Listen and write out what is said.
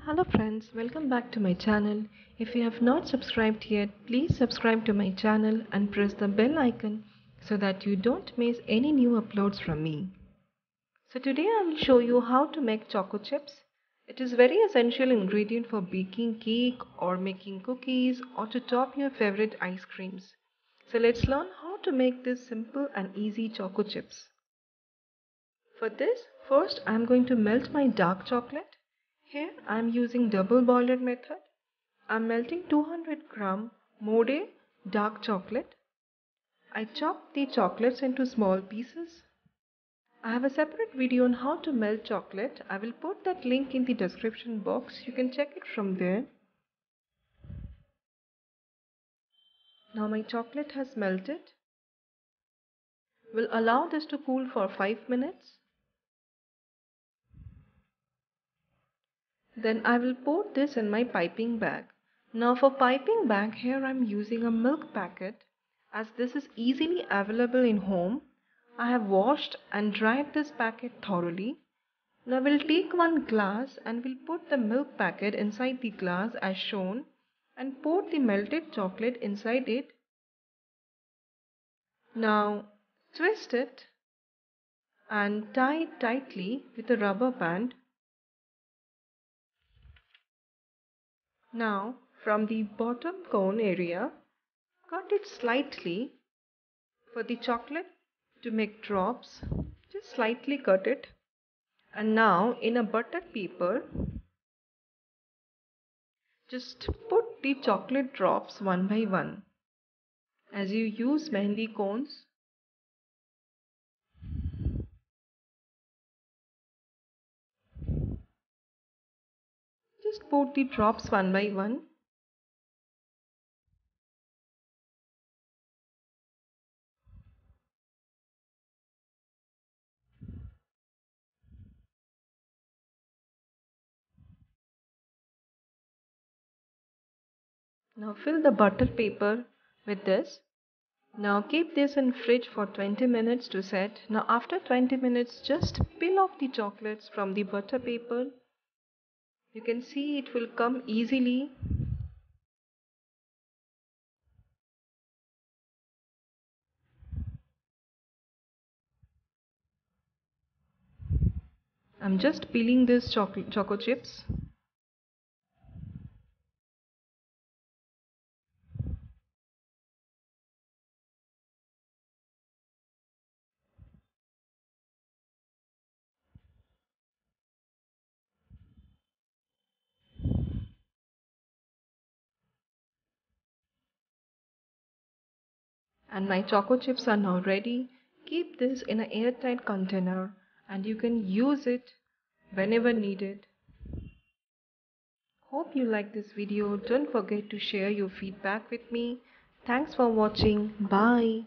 Hello friends, welcome back to my channel. If you have not subscribed yet, please subscribe to my channel and press the bell icon so that you don't miss any new uploads from me. So today I will show you how to make choco chips. It is very essential ingredient for baking cake or making cookies or to top your favorite ice creams. So let's learn how to make this simple and easy choco chips. For this, first I am going to melt my dark chocolate. Here I am using double boiler method. I am melting 200 g Mode dark chocolate. I chop the chocolates into small pieces. I have a separate video on how to melt chocolate. I will put that link in the description box. You can check it from there. Now my chocolate has melted. We'll allow this to cool for 5 minutes. Then I will pour this in my piping bag. Now for piping bag, here I am using a milk packet. As this is easily available in home, I have washed and dried this packet thoroughly. Now we'll take one glass and we'll put the milk packet inside the glass as shown and pour the melted chocolate inside it. Now twist it and tie it tightly with a rubber band. Now from the bottom cone area, cut it slightly for the chocolate to make drops. Just slightly cut it. And now in a buttered paper, just put the chocolate drops one by one. As you use mehendi cones, just put the drops one by one. Now fill the butter paper with this. Now keep this in fridge for 20 minutes to set. Now after 20 minutes, just peel off the chocolates from the butter paper. You can see it will come easily. I'm just peeling this choco chips. And my choco chips are now ready. Keep this in an airtight container and you can use it whenever needed. Hope you like this video. Don't forget to share your feedback with me. Thanks for watching. Bye.